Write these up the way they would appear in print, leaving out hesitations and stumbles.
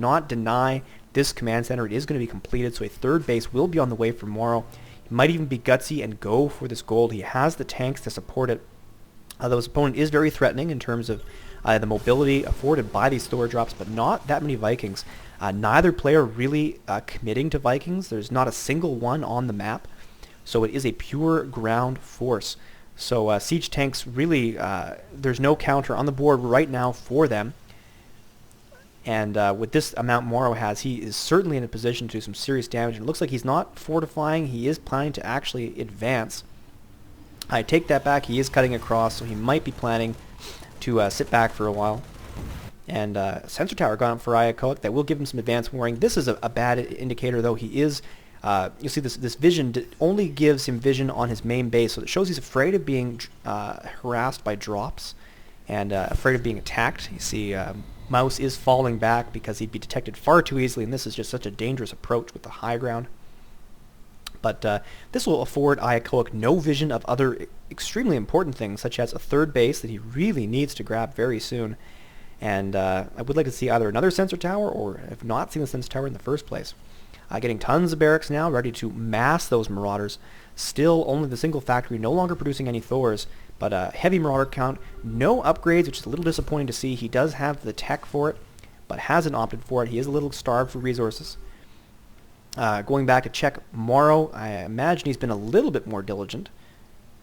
not deny this command center. It is going to be completed, so a third base will be on the way for MorroW. He might even be gutsy and go for this gold. He has the tanks to support it. Though his opponent is very threatening in terms of the mobility afforded by these Thor drops, but not that many Vikings. Neither player really committing to Vikings. There's not a single one on the map, so it is a pure ground force. So siege tanks really, there's no counter on the board right now for them. And with this amount MorroW has, he is certainly in a position to do some serious damage. And it looks like he's not fortifying. He is planning to actually advance. I take that back. He is cutting across, so he might be planning to sit back for a while. And sensor tower gone up for iEchoic. That will give him some advanced warning. This is a bad indicator, though. He is, you'll see this vision only gives him vision on his main base, so it shows he's afraid of being harassed by drops and afraid of being attacked. You see Mouse is falling back because he'd be detected far too easily, and this is just such a dangerous approach with the high ground. But this will afford iEchoic no vision of other extremely important things, such as a third base that he really needs to grab very soon. And I would like to see either another sensor tower, or if not seen the sensor tower in the first place. Getting tons of barracks now, ready to mass those Marauders. Still only the single factory, no longer producing any Thors, but a heavy Marauder count. No upgrades, which is a little disappointing to see. He does have the tech for it, but hasn't opted for it. He is a little starved for resources. Going back to check MorroW, I imagine he's been a little bit more diligent.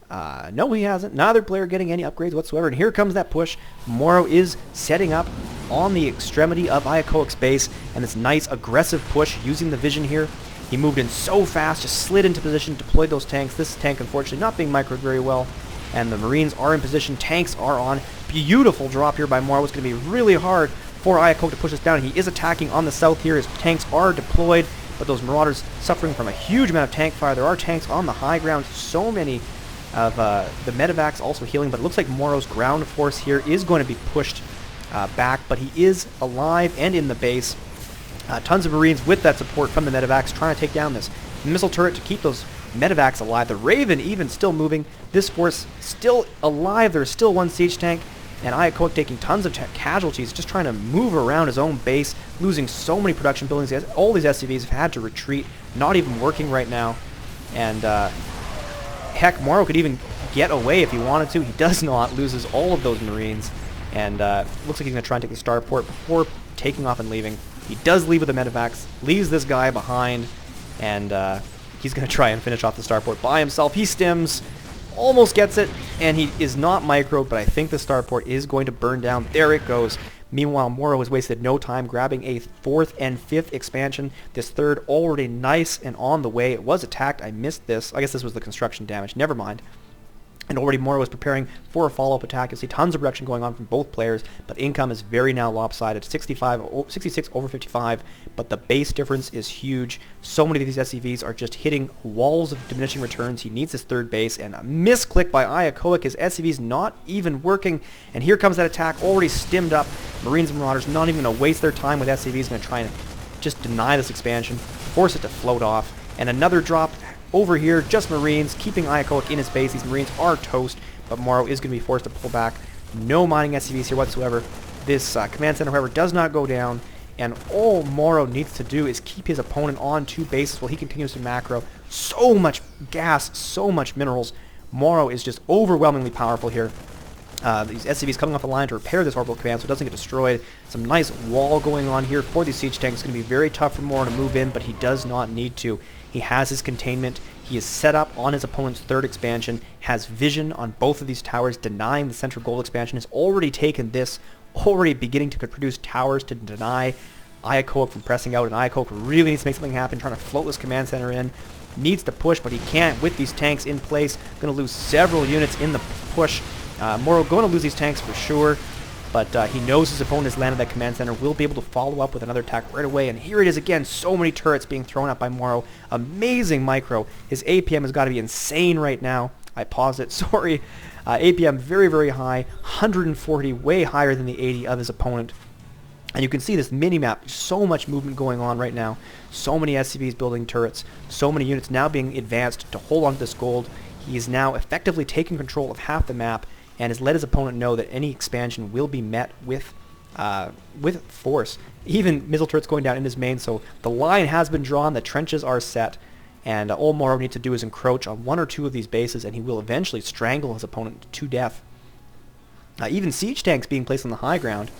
No, he hasn't. Neither player getting any upgrades whatsoever. And here comes that push. MorroW is setting up on the extremity of iEchoic's base, and this nice aggressive push using the vision here. He moved in so fast, just slid into position, deployed those tanks. This tank, unfortunately, not being microed very well. And the Marines are in position. Tanks are on. Beautiful drop here by MorroW. It's going to be really hard for iEchoic to push this down. He is attacking on the south here. His tanks are deployed, but those Marauders suffering from a huge amount of tank fire. There are tanks on the high ground. So many of the medevacs also healing, but it looks like MorroW's ground force here is going to be pushed back, but he is alive and in the base. Tons of Marines with that support from the medevacs trying to take down this missile turret to keep those medevacs alive. The Raven even still moving. This force still alive. There's still one siege tank, and iEchoic taking tons of casualties, just trying to move around his own base, losing so many production buildings. All these SCVs have had to retreat, not even working right now. And heck, MorroW could even get away if he wanted to. He does not, loses all of those Marines, and looks like he's going to try and take the starport before taking off and leaving. He does leave with the medevacs, leaves this guy behind, and he's going to try and finish off the starport by himself. He stims, almost gets it, and he is not microed, but I think the starport is going to burn down. There it goes. Meanwhile, MorroW has wasted no time grabbing a 4th and 5th expansion. This 3rd already nice and on the way. It was attacked. I missed this. I guess this was the construction damage. Never mind. And already MorroW is preparing for a follow-up attack. You'll see tons of production going on from both players, but income is very now lopsided. 66 over 55, but the base difference is huge. So many of these SCVs are just hitting walls of diminishing returns. He needs his 3rd base, and a misclick by iEchoic. His SCV's not even working, and here comes that attack, already stimmed up. Marines and Marauders not even going to waste their time with SCVs, going to try and just deny this expansion, force it to float off, and another drop. Over here, just Marines, keeping iEchoic in his base. These Marines are toast, but MorroW is going to be forced to pull back. No mining SCVs here whatsoever. This command center, however, does not go down, and all MorroW needs to do is keep his opponent on 2 bases while he continues to macro. So much gas, so much minerals. MorroW is just overwhelmingly powerful here. These SCVs coming off the line to repair this orbital command so it doesn't get destroyed. Some nice wall going on here for these siege tanks. It's going to be very tough for MorroW to move in, but he does not need to. He has his containment. He is set up on his opponent's 3rd expansion, has vision on both of these towers, denying the central gold expansion. Has already taken this, already beginning to produce towers to deny iEchoic from pressing out, and iEchoic really needs to make something happen, trying to float this command center in. Needs to push, but he can't with these tanks in place. Going to lose several units in the push. MorroW going to lose these tanks for sure, but he knows his opponent has landed that command center, will be able to follow up with another attack right away, and here it is again, so many turrets being thrown up by MorroW. Amazing micro. His APM has got to be insane right now. I paused it, sorry. APM very, very high, 140, way higher than the 80 of his opponent. And you can see this mini-map, so much movement going on right now. So many SCVs building turrets, so many units now being advanced to hold on to this gold. He is now effectively taking control of half the map, and has let his opponent know that any expansion will be met with with force. Even missile turrets going down in his main, so the line has been drawn, the trenches are set, and all MorroW needs to do is encroach on one or two of these bases, and he will eventually strangle his opponent to death. Even siege tanks being placed on the high ground,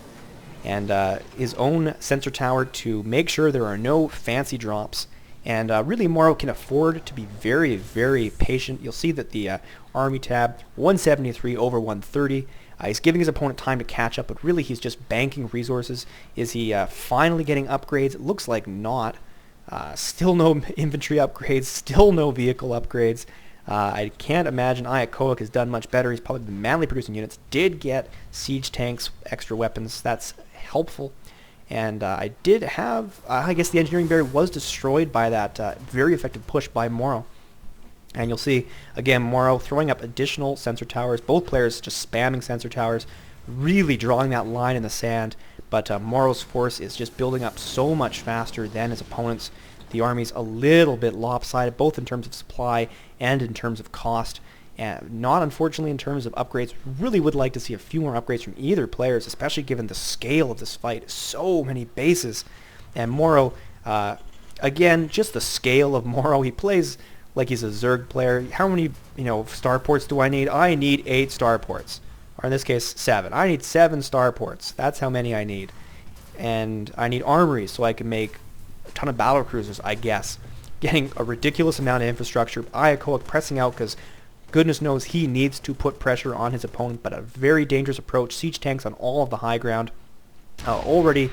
and his own sensor tower to make sure there are no fancy drops. And really, MorroW can afford to be very, very patient. You'll see that the army tab, 173 over 130. He's giving his opponent time to catch up, but really he's just banking resources. Is he finally getting upgrades? It looks like not. Still no infantry upgrades, still no vehicle upgrades. I can't imagine iEchoic has done much better. He's probably been manly producing units. Did get siege tanks, extra weapons. That's helpful. And I did have, I guess the engineering barrier was destroyed by that very effective push by MorroW. And you'll see, again, MorroW throwing up additional sensor towers. Both players just spamming sensor towers, really drawing that line in the sand. But MorroW's force is just building up so much faster than his opponent's. The army's a little bit lopsided, both in terms of supply and in terms of cost. And not, unfortunately, in terms of upgrades. Really would like to see a few more upgrades from either players, especially given the scale of this fight. So many bases. And MorroW, again, just the scale of MorroW. He plays like he's a Zerg player. How many, starports do I need? I need 8 starports. Or in this case, 7. I need 7 starports. That's how many I need. And I need armories so I can make a ton of battle cruisers, I guess. Getting a ridiculous amount of infrastructure. iEchoic pressing out because goodness knows he needs to put pressure on his opponent, but a very dangerous approach. Siege tanks on all of the high ground. Already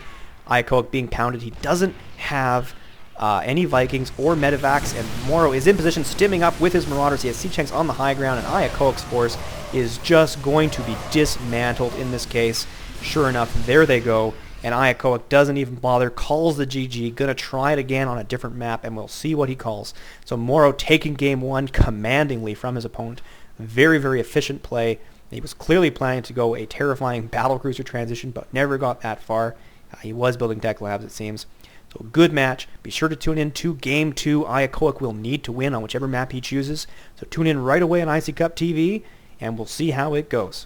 iEchoic being pounded. He doesn't have any Vikings or medevacs, and MorroW is in position, stimming up with his Marauders. He has siege tanks on the high ground, and iEchoic's force is just going to be dismantled in this case. Sure enough, there they go. And iEchoic doesn't even bother, calls the GG, gonna try it again on a different map, and we'll see what he calls. So MorroW taking game 1 commandingly from his opponent. Very, very efficient play. He was clearly planning to go a terrifying battlecruiser transition, but never got that far. He was building tech labs, it seems. So good match. Be sure to tune in to game 2. iEchoic will need to win on whichever map he chooses. So tune in right away on IC Cup TV, and we'll see how it goes.